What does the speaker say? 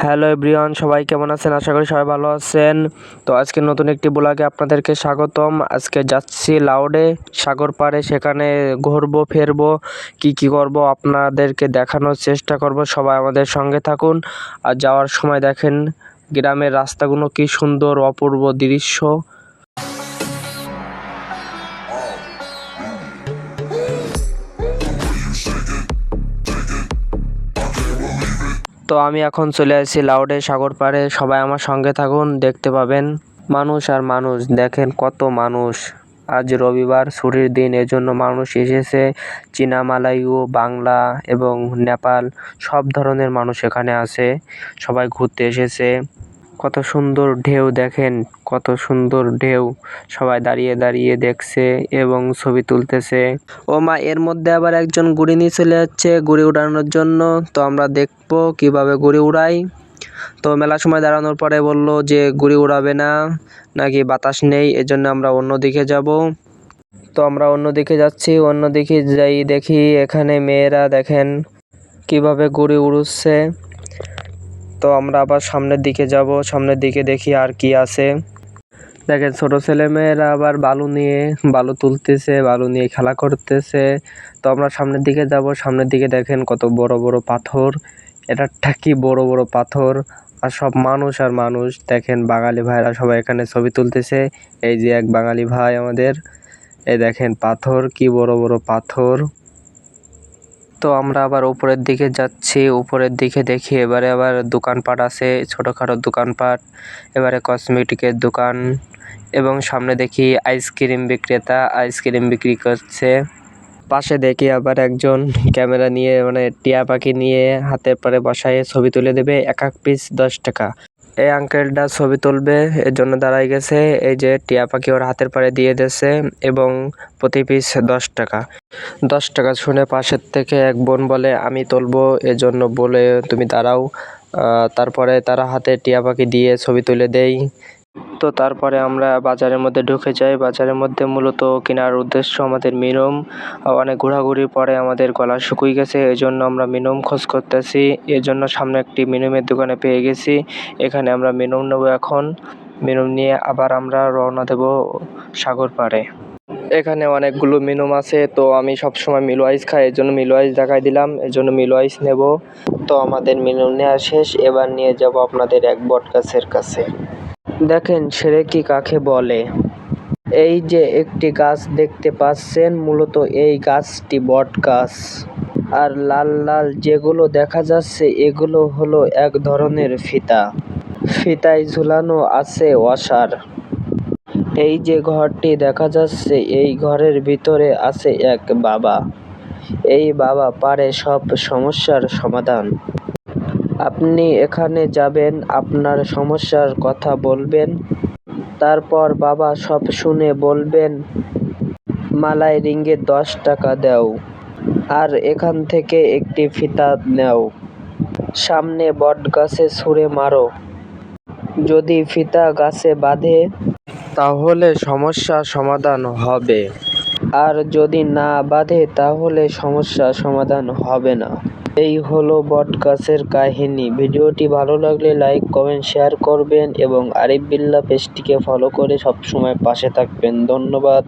Hello everyone, সবাই কেমন আছেন? আশা করি সবাই ভালো আছেন। তো আজকে নতুন একটি ব্লগে আপনাদেরকে স্বাগতম। আজকে যাচ্ছি লাউডে, সাগর পাড়ে। সেখানে ঘুরবো ফিরবো, কি করব আপনাদেরকে দেখানোর চেষ্টা করব। সবাই আমাদের সঙ্গে থাকুন। আর যাওয়ার সময় দেখেন গ্রামের রাস্তাগুলো কি সুন্দর, অপূর্ব দৃশ্য। তো আমি এখন চলে আসছি লাউডে, সাগর পাড়ে। সবাই আমার সঙ্গে থাকুন, দেখতে পাবেন মানুষ আর মানুষ। দেখেন কত মানুষ। আজ রবিবার, ছুটির দিন, এজন্য মানুষ এসেছে। চীনা, মালয়েশীয়, বাংলা এবং নেপাল সব ধরনের মানুষ এখানে আছে। সবাই ঘুরতে এসেছে। কত সুন্দর ঢেউ দেখেন, কত সুন্দর ঢেউ। সবাই দাঁড়িয়ে দাঁড়িয়ে দেখছে এবং ছবি তুলতেছে। ও মা, এর মধ্যে আবার একজন গুড়ি নিয়ে চলে যাচ্ছে গুড়ি উড়ানোর জন্য। তো আমরা দেখবো কিভাবে গুড়ি উড়াই। তো মেলা সময় দাঁড়ানোর পরে বলল যে গুড়ি উড়াবে না, নাকি বাতাস নেই, এজন্য আমরা অন্যদিকে যাব। তো আমরা অন্যদিকে যাচ্ছি। অন্যদিকে যাই, দেখি এখানে মেয়েরা দেখেন কিভাবে গুড়ি উড়ুচ্ছে। তো আমরা আবার সামনের দিকে যাব। সামনের দিকে দেখি আর কি আছে। দেখেন ছোট ছেলে মেয়েরা আবার বালু তুলতেছে, বালু নিয়ে খেলা করতেছে। তো আমরা সামনের দিকে যাব। সামনের দিকে দেখেন কত বড় বড় পাথর। এটা কি বড় বড় পাথর। আর সব মানুষ আর মানুষ। দেখেন বাঙালি ভাইরা সবাই এখানে ছবি তুলতেছে। এই যে এক বাঙালি ভাই আমাদের। এই দেখেন পাথর, কি বড় বড় পাথর। তো আমরা আবার উপরের দিকে যাচ্ছি। উপরের দিকে দেখি এবারে আবার দোকানপাট আছে, ছোটখাটো দোকানপাট। এবারে কসমেটিকের দোকান এবং সামনে দেখি আইসক্রিম বিক্রেতা আইসক্রিম বিক্রি করছে। পাশে দেখি আবার একজন ক্যামেরা নিয়ে, মানে টিয়া পাখি নিয়ে হাতের পরে বসায় ছবি তুলে দেবে। এক পিস 10 টাকা। এই আঙ্কেলটা ছবি তুলবে, এর জন্য দাঁড়াই গেছে। এই যে টিয়া পাখি ওর হাতের পারে দিয়ে দিয়েছে এবং প্রতি পিস 10 টাকা। 10 টাকা শুনে পাশের থেকে এক বোন বলে আমি তুলবো, এজন্য বলে তুমি দাঁড়াও। তারপরে তারা হাতে টিয়া পাখি দিয়ে ছবি তুলে দেই। তো তারপরে আমরা বাজারের মধ্যে ঢুকে যাই। বাজারের মধ্যে মূলত কেনার উদ্দেশ্য আমাদের মিনিমাম। অনেক ঘোরাঘুরির পরে আমাদের গলা শুকিয়ে গেছে, এই জন্য আমরা মিনিমাম খোঁজ করতেছি। এর জন্য সামনে একটি মিনিমামের দোকানে পেয়ে গেছি। এখানে আমরা মিনিমাম নেবো। এখন মিনিমাম নিয়ে আবার আমরা রওনা দেব সাগর পাড়ে। এখানে অনেকগুলো মিনিমাম আছে, তো আমি সবসময় মিলো আইস খাই, এর জন্য মিলো আইস দেখাই দিলাম। এর জন্য মিলো আইস নেব। তো আমাদের মিনিমাম নেওয়া শেষ। এবার নিয়ে যাব আপনাদের এক বট গাছের কাছে। দেখেন সেরেকি কাকে বলে। এই যে একটি গাছ দেখতে পাচ্ছেন, মূলত এই গাছটি বট গাছ। আর লাল লাল যেগুলো দেখা যাচ্ছে এগুলো হলো এক ধরনের ফিতা। ফিতায় ঝুলানো আছে ওয়াশার। এই যে ঘরটি দেখা যাচ্ছে, এই ঘরের ভিতরে আছে এক বাবা। এই বাবা পারে সব সমস্যার সমাধান। আপনি এখানে যাবেন, আপনার সমস্যার কথা বলবেন, তারপর বাবা সব শুনে বলবেন মালাই রিঙ্গে 10 টাকা দাও আর এখান থেকে একটি ফিতা নাও। সামনে বট গাছে ছুঁড়ে মারো। যদি ফিতা গাছে বাঁধে তাহলে সমস্যা সমাধান হবে, আর যদি না বাঁধে তাহলে সমস্যা সমাধান হবে না। এই হলো বট গাছের কাহিনী। ভিডিওটি ভালো লাগলে লাইক, কমেন্ট, শেয়ার করবেন এবং আরিফ বিল্লাহ পেজটিকে ফলো করে সবসময় পাশে থাকবেন। ধন্যবাদ।